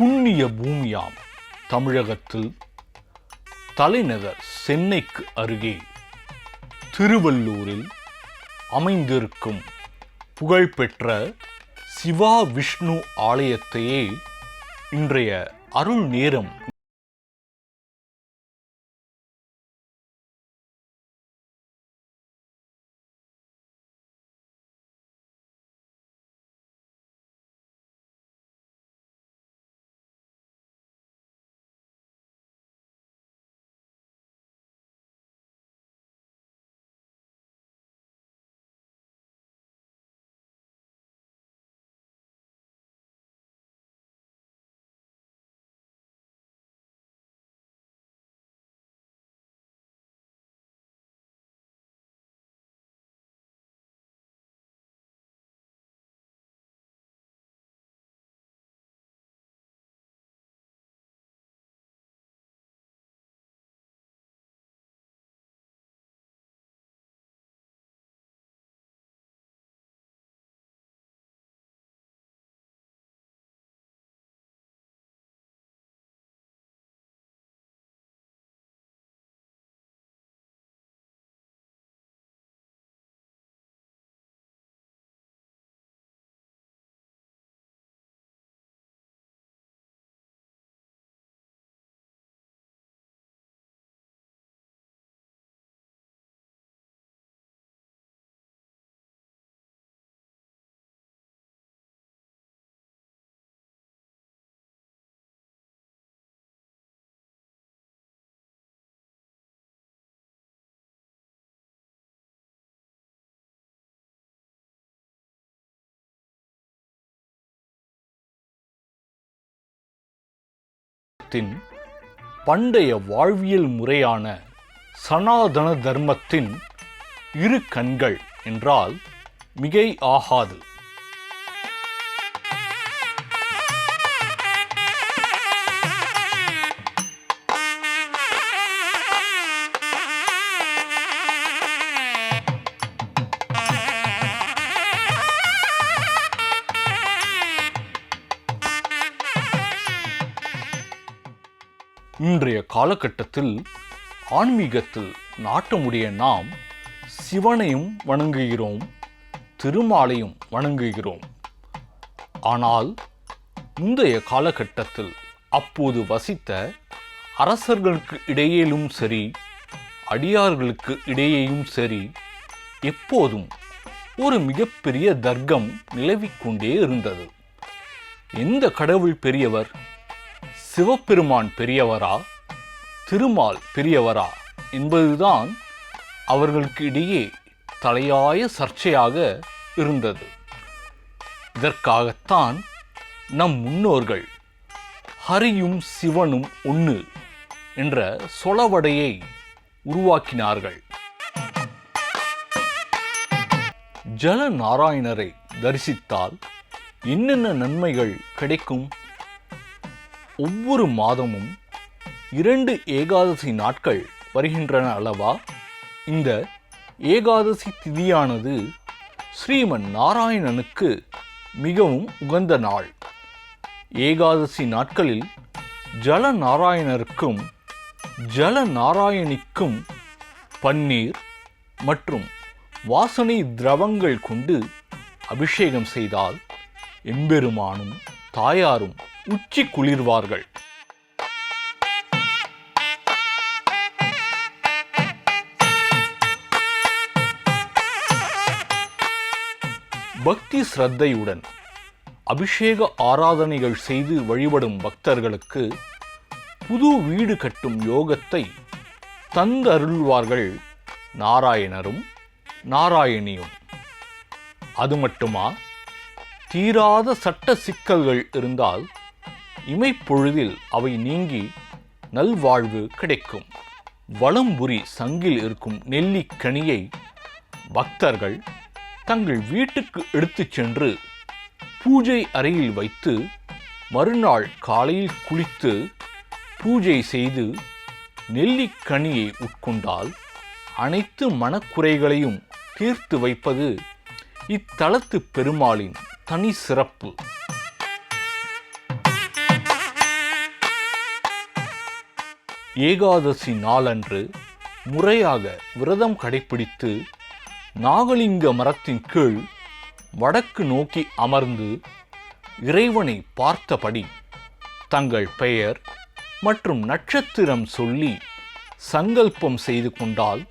புண்ணிய பூமியாம் தமிழகத்தில் தலைநகர் சென்னைக்கு அருகே திருவள்ளூரில் அமைந்திருக்கும் புகழ்பெற்ற சிவா விஷ்ணு ஆலயத்தையே இன்றைய அருள் நேரம் பண்டைய வாழ்வியல் முறையான சனாதன தர்மத்தின் இரு கண்கள் என்றால் மிகை ஆகாது. இன்றைய காலகட்டத்தில் ஆன்மீகத்தில் நாட்டமுடைய நாம் சிவனையும் வணங்குகிறோம், திருமாலையும் வணங்குகிறோம். ஆனால் முந்தைய காலகட்டத்தில் அப்போது வசித்த அரசர்களுக்கு இடையிலும் சரி, அடியார்களுக்கு இடையேயும் சரி, எப்போதும் ஒரு மிகப்பெரிய தர்க்கம் நிலவிக்கொண்டே இருந்தது. எந்த கடவுள் பெரியவர்? சிவபெருமான் பெரியவரா, திருமால் பெரியவரா என்பதுதான் அவர்களுக்கு இடையே தலையாய சர்ச்சையாக இருந்தது. இதற்காகத்தான் நம் முன்னோர்கள் ஹரியும் சிவனும் ஒன்று என்ற சொலவடையை உருவாக்கினார்கள். ஜல நாராயணரை தரிசித்தால் என்னென்ன நன்மைகள் கிடைக்கும்? ஒவ்வொரு மாதமும் 2 ஏகாதசி நாட்கள் வருகின்றன அல்லவா? இந்த ஏகாதசி திதியானது ஸ்ரீமன் நாராயணனுக்கு மிகவும் உகந்த நாள். ஏகாதசி நாட்களில் ஜல நாராயணருக்கும் ஜல நாராயணிக்கும் பன்னீர் மற்றும் வாசனை திரவங்கள் கொண்டு அபிஷேகம் செய்தால் எம்பெருமானும் தாயாரும் உச்சி குளிர்வார்கள். பக்தி ஸ்ரத்தையுடன் அபிஷேக ஆராதனைகள் செய்து வழிபடும் பக்தர்களுக்கு புது வீடு கட்டும் யோகத்தை தந்தருள்வார்கள் நாராயணரும் நாராயணியும். அது மட்டுமா, தீராத சட்ட சிக்கல்கள் இருந்தால் இமைப்பொழுதில் அவை நீங்கி நல்வாழ்வு கிடைக்கும். வலம்புரி சங்கில் இருக்கும் நெல்லிக்கனியை பக்தர்கள் தங்கள் வீட்டுக்கு எடுத்துச் சென்று பூஜை அறையில் வைத்து மறுநாள் காலையில் குளித்து பூஜை செய்து நெல்லிக்கனியை உட்கொண்டால் அனைத்து மனக்குறைகளையும் தீர்த்து வைப்பது இத்தலத்து பெருமாளின் தனி சிறப்பு. ஏகாதசி நாளன்று முறையாக விரதம் கடைபிடித்து நாகலிங்க மரத்தின் கீழ் வடக்கு நோக்கி அமர்ந்து இறைவனை பார்த்தபடி தங்கள் பெயர் மற்றும் நட்சத்திரம் சொல்லி சங்கல்பம் செய்து கொண்டால்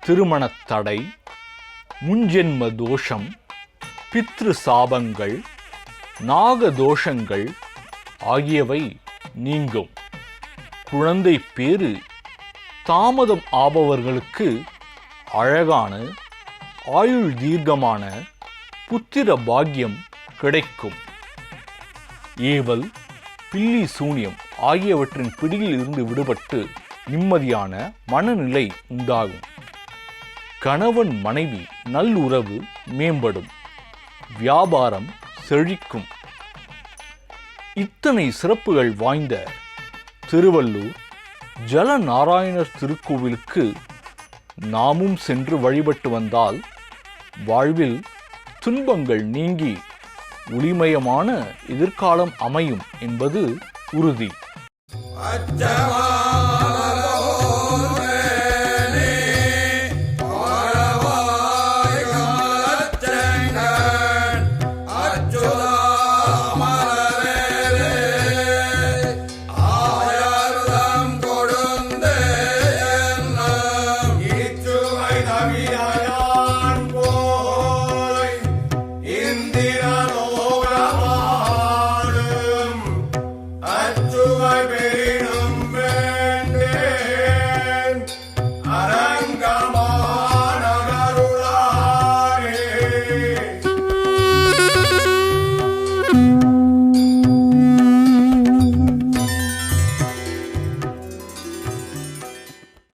திருமணத் தடை, முன்ஜென்ம தோஷம், பித்ரு சாபங்கள், நாக தோஷங்கள் ஆகியவை நீங்கும். குழந்தை பேறு தாமதம் ஆபவர்களுக்கு அழகான ஆயுள் தீர்க்கமான புத்திர பாக்கியம் கிடைக்கும். ஏவல், பில்லி சூனியம் ஆகியவற்றின் பிடியில் இருந்து விடுபட்டு நிம்மதியான மனநிலை உண்டாகும். கணவன் மனைவி நல்லுறவு மேம்படும். வியாபாரம் செழிக்கும். இத்தனை சிறப்புகள் வாய்ந்த திருவள்ளூர் ஜலநாராயணர் திருக்கோவிலுக்கு நாமும் சென்று வழிபட்டு வந்தால் வாழ்வில் துன்பங்கள் நீங்கி ஒளிமயமான எதிர்காலம் அமையும் என்பது உறுதி.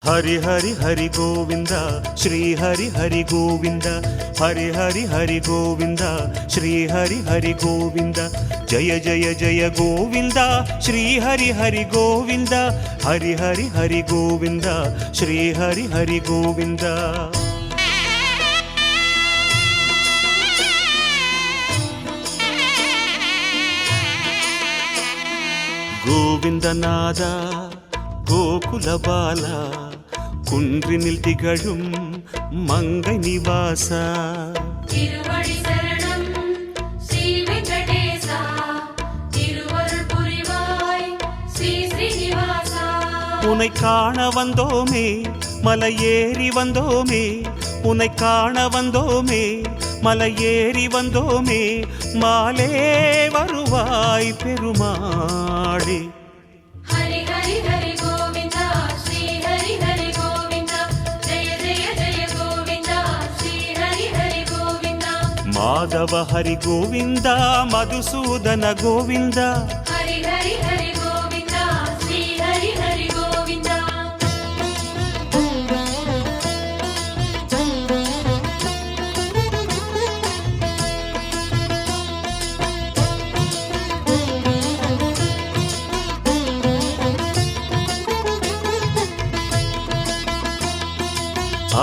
हरि हरि हरि गोविंदा श्री हरि हरि गोविंदा हरि हरि हरि गोविंदा श्री हरि हरि गोविंदा जय जय जय गोविंदा श्री हरि हरि गोविंदा हरि हरि हरि गोविंदा श्री हरि हरि गोविंदा गोविंदनादा गोकुल बाला குன்றினில் திகழும் மங்கை நிவாசா திருவடி சரணம் ஸ்ரீ வெங்கடேசா திருவருள் புரிவாய் ஸ்ரீ ஸ்ரீனிவாசா உன்னை காண வந்தோமே மலை ஏறி வந்தோமே உன்னை காண வந்தோமே மலை ஏறி வந்தோமே மாலே வருவாய் பெருமாளே माधव हरि गोविंदा मधुसूदन गोविंदा हरि हरि हरि गोविंदा श्री हरि हरि गोविंदा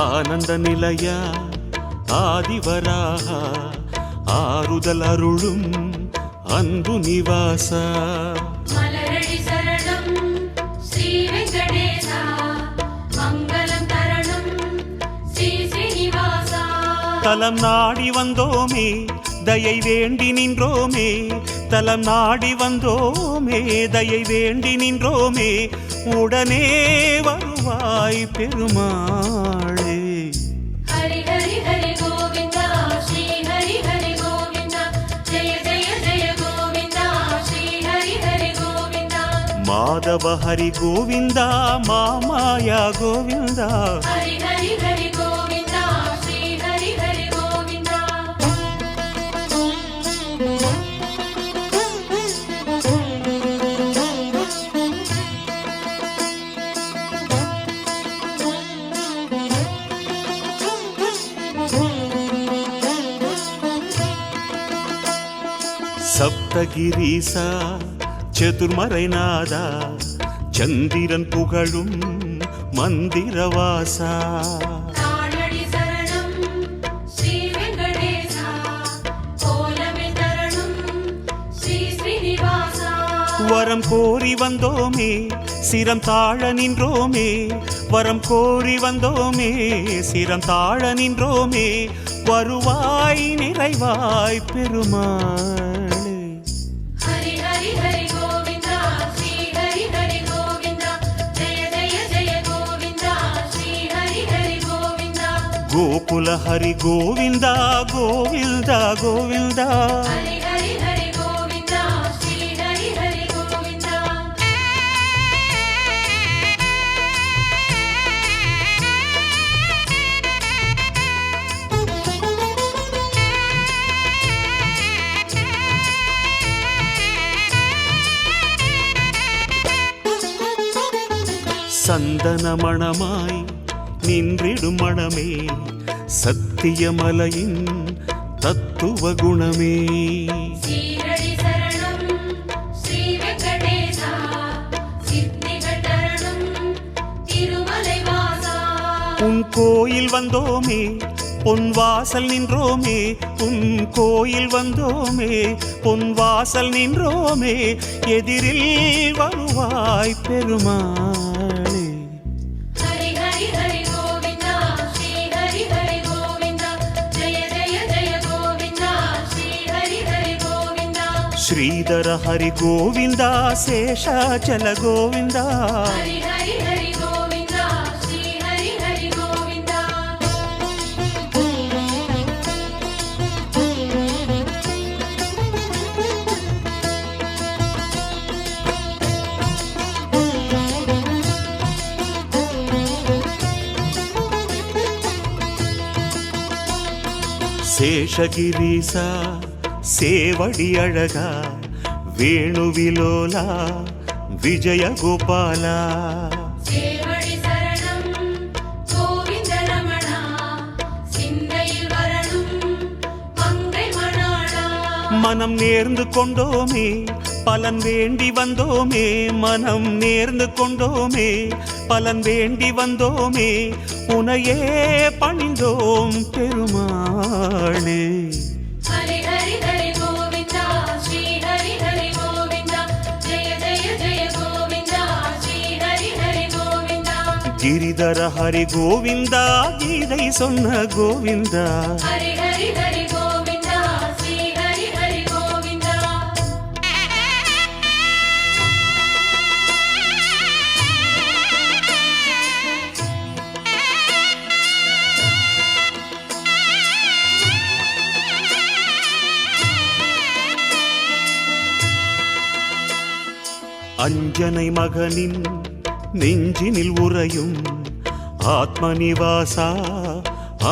आनंद निलया ஆதிவராக ஆறுதல் அருளும் அன்பு நிவாசா மலரடி சரணம் ஸ்ரீ வெங்கடேசா மங்களம் தரணம் ஸ்ரீ ஸ்ரீனிவாசா தலம் நாடி வந்தோமே தயை வேண்டி நின்றோமே தலம் நாடி வந்தோமே தயை வேண்டி நின்றோமே உடனே வருவாய் பெருமாளே हरि हरि हरि गोविंदा श्री हरि हरि गोविंदा जय जय जय गोविंदा श्री हरि हरि गोविंदा माधव हरि गोविंदा मामाया गोविंदा हरि हरि हरि गोविंदा श्री हरि हरि गोविंदा சப்தகிரீசா சதுர்மறைநாதா சந்திரன் புகழும் மந்திரவாசா தாளடி சரணம் ஸ்ரீ வெங்கடேசா கோலமே தரணம் ஸ்ரீ ஸ்ரீனிவாசா வரம் கோரி வந்தோமே சிரம் தாழ நின்றோமே வரம் கோரி வந்தோமே சிரம் தாழ நின்றோமே வருவாய் நிறைவாய் பெருமாளே ஹரி ஹரி ஹரி கோவிந்தா ஸ்ரீ ஹரி ஹரி கோவிந்தா ஜெய ஜெய ஜெய கோவிந்தா ஸ்ரீ ஹரி ஹரி கோவிந்தா கோகுல ஹரி கோவிந்தா கோவிந்தா கோவிந்தா ஹரி ஹரி ஹரி கோவிந்தா ஸ்ரீ ஹரி ஹரி கோவிந்தா சந்தன மணமாய் நின்றிடும் மணமே சத்தியமலையின் தத்துவ குணமே ஸ்ரீரடி சரணம் ஸ்ரீ வெங்கடேசா சித்திகள் தரணும் திருமலை வாசா உன் கோயில் வந்தோமே பொன் வாசல் நின்றோமே உன் கோயில் வந்தோமே பொன் வாசல் நின்றோமே எதிரில் வருவாய் பெருமாளே ஹரி ஹரி ஹரி கோவிந்தா ஸ்ரீ ஹரி ஹரி கோவிந்தா ஜெய ஜெய ஜெய கோவிந்தா ஸ்ரீ ஹரி ஹரி கோவிந்தா ஸ்ரீதர ஹரி கோவிந்தா சேஷாச்சல கோவிந்தா ஹரி ஹரி ஹரி கோவிந்தா ஸ்ரீ ஹரி ஹரி கோவிந்தா சேஷகிரீசா சேவடி அழகா வேணுவிலோலா விஜய கோபாலா சேவடி சரணம் கோவிந்த ரமணா சிந்தையில் வரணும் மங்கை மணாளா மனம் நேர்ந்து கொண்டோமே பலன் வேண்டி வந்தோமே மனம் நேர்ந்து கொண்டோமே பலன் வேண்டி வந்தோமே உனையே பணிந்தோம் பெருமாளே ஹரி ஹரி ஹரி கோவிந்தா ஸ்ரீ ஹரி ஹரி கோவிந்தா ஜெய ஜெய ஜெய கோவிந்தா ஸ்ரீ ஹரி ஹரி கோவிந்தா கிரிதர ஹரி கோவிந்தா கீதை சொன்ன கோவிந்தா ஹரி ஹரி ஹரி கோவிந்தா ஸ்ரீ ஹரி ஹரி கோவிந்தா அஞ்சனை மகனின் நெஞ்சினில் உறையும் ஆத்மநிவாசா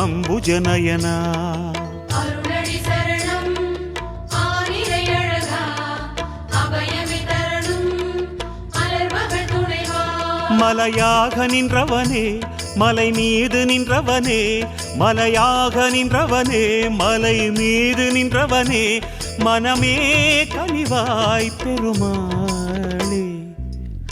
அம்புஜனயனா அருணடி சரணம் ஆனிரை அழகா அபயமி தரணும் அலர்மகள் துணைவா மலையாக நின்றவனே மலை மீது நின்றவனே மலையாக நின்றவனே மலை மீது நின்றவனே மனமே கனிவாய் பெருமாளே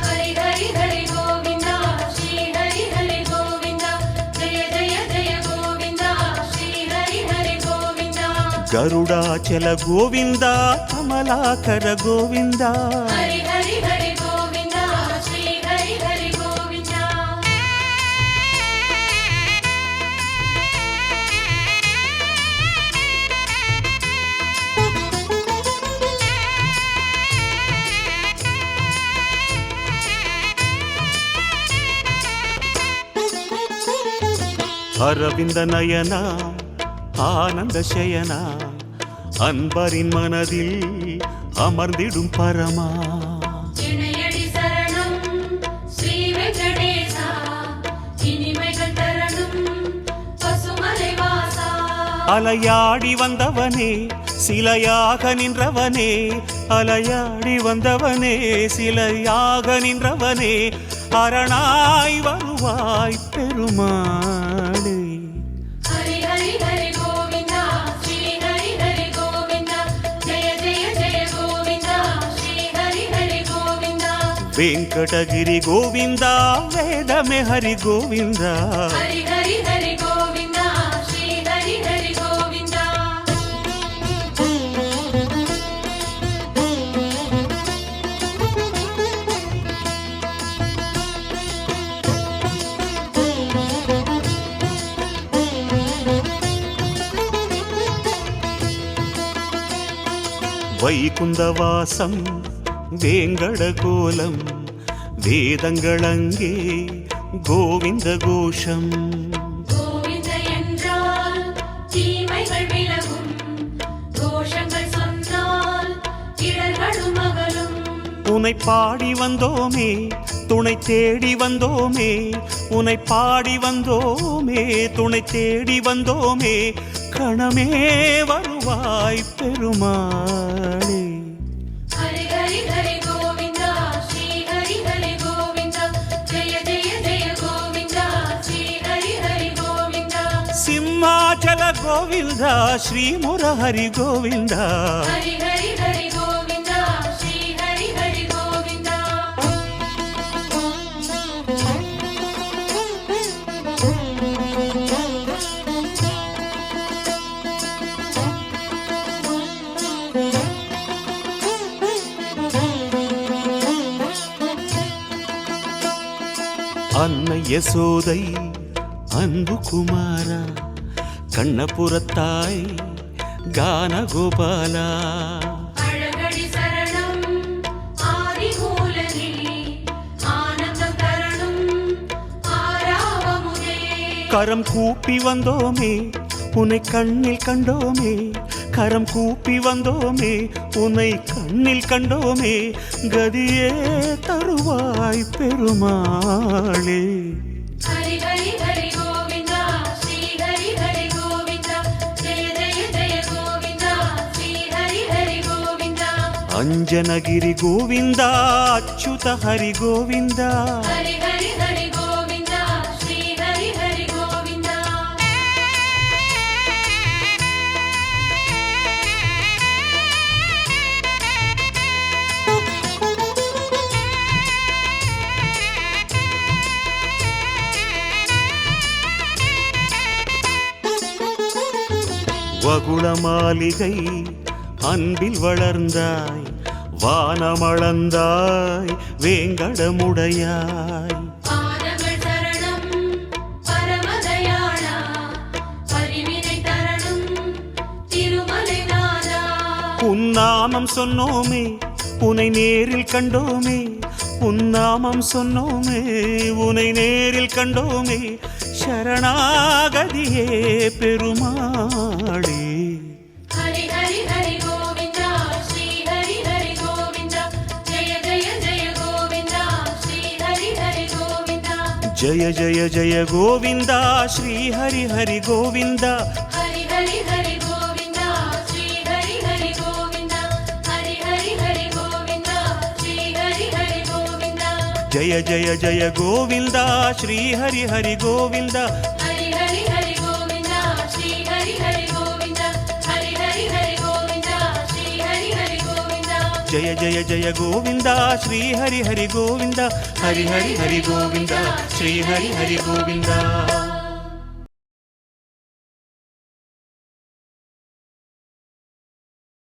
ஹரி ஹரி ஹரி கோவிந்தா ஸ்ரீ ஹரி ஹரி கோவிந்தா ஜெய ஜெய ஜெய கோவிந்தா ஸ்ரீ ஹரி ஹரி கோவிந்தா கருடாச்சல கோவிந்தா கமலாகர கோவிந்தா ஹரி ஹரி ஹரி கோவிந்தா ஸ்ரீ ஹரி ஹரி கோவிந்தா அரவிந்த நயனா ஆனந்த சயனா அன்பரின் மனதில் அமர்ந்திடும் பரமா இணையடி சரணம் ஸ்ரீ வெங்கடேசா இனிமைகள் தரணும் பசுமலை வாசா அலையாடி வந்தவனே சிலையாக நின்றவனே அலையாடி வந்தவனே சிலையாக நின்றவனே அரணாய் வருவாய் பெருமாளே ஹரி ஹரி ஹரி கோவிந்தா ஸ்ரீ ஹரி ஹரி கோவிந்தா ஜெய ஜெய ஜெய கோவிந்தா ஸ்ரீ ஹரி ஹரி கோவிந்தா வெங்கடகிரி கோவிந்தா வேதமே ஹரி கோவிந்தா ஹரி ஹரி ஹரி கோவிந்தா ஸ்ரீ ஹரி ஹரி கோவிந்தா வைகுந்தவாசம் வேங்கடகோலம் வேதங்களங்கே கோவிந்த கோஷம். கோவிந்த என்றால் தீமைகள் விலகும், தோஷங்கள் சொன்னால் இடர்களும் அகலும். உனை பாடி வந்தோமே துணை தேடி வந்தோமே, உனை பாடி வந்தோமே துணை தேடி வந்தோமே, கணமே வருவாய் பெருமாளே. ஹரி ஹரி ஹரி கோவிந்தா ஸ்ரீ ஹரி ஹரி கோவிந்தா, ஜெய ஜெய ஜெய கோவிந்தா ஸ்ரீ ஹரி ஹரி கோவிந்தா. சிம்மாச்சல கோவிந்தா ஸ்ரீ முரஹரி கோவிந்தா. ஹரி ஹரி ஹரி கோவிந்தா ஸ்ரீ ஹரி ஹரி கோவிந்தா. அன்னை யசோதை அன்பு குமாரா, கண்ணபுரத்தாய் கானகோபாலா. அழகடி சரணம் ஆதிமூலனே, ஆனந்தம் தரணும் ஆராவமுதே. கரம் கூப்பி வந்தோமே உன்னை கண்ணில் கண்டோமே, கரம் கூப்பி வந்தோமே உன்னை கண்ணில் கண்டோமே, கதியே தருவாய் பெருமாளே. ஹரி ஹரி ஹரி கோவிந்தா ஸ்ரீ ஹரி ஹரி கோவிந்தா, ஜெய ஜெய ஜெய கோவிந்தா ஸ்ரீ ஹரி ஹரி கோவிந்தா. அஞ்சனகிரி கோவிந்தா அச்சுத ஹரி கோவிந்தா. ஹரி ஹரி ஹரி கோவிந்தா ஸ்ரீ ஹரி ஹரி கோவிந்தா. வகுள மாளிகை அன்பில் வளர்ந்தாய், வானமளந்தாய் வேங்கடமுடையாய். பாதங்கள் சரணம் பரமதயாளா, பரிவினை தரணும் திருமலை நாதா. உன்னாமம் சொன்னோமே உனை நேரில் கண்டோமே, உன்னாமம் சொன்னோமே உனை நேரில் கண்டோமே, சரணாகதியே பெருமாளே. ஹரி ஹரி ஹரி கோவிந்தா ஸ்ரீ ஹரி ஹரி கோவிந்தா, ஜெய ஜெய ஜெய கோவிந்தா ஸ்ரீ ஹரி ஹரி கோவிந்தா. ஜய ஜய ஜய கோவிந்தா ஸ்ரீ ஹரி ஹரி கோவிந்தா. ஹரி ஹரி ஹரி கோவிந்தா ஸ்ரீ ஹரி ஹரி கோவிந்தா, ஹரி ஹரி ஹரி கோவிந்தா ஸ்ரீ ஹரி ஹரி கோவிந்தா. ஜய ஜய ஜய கோவிந்தா ஸ்ரீ ஹரி ஹரி கோவிந்தா. ஹரி ஹரி ஹரி கோவிந்தா ஸ்ரீ ஹரி ஹரி கோவிந்தா, ஹரி ஹரி ஹரி கோவிந்தா ஸ்ரீ ஹரி ஹரி கோவிந்தா. ஜய ஜய ஜய கோவிந்தா ஸ்ரீ ஹரி ஹரி கோவிந்தா. ஹரி ஹரி ஹரி கோவிந்தா ஸ்ரீ ஹரி ஹரி கோவிந்தா.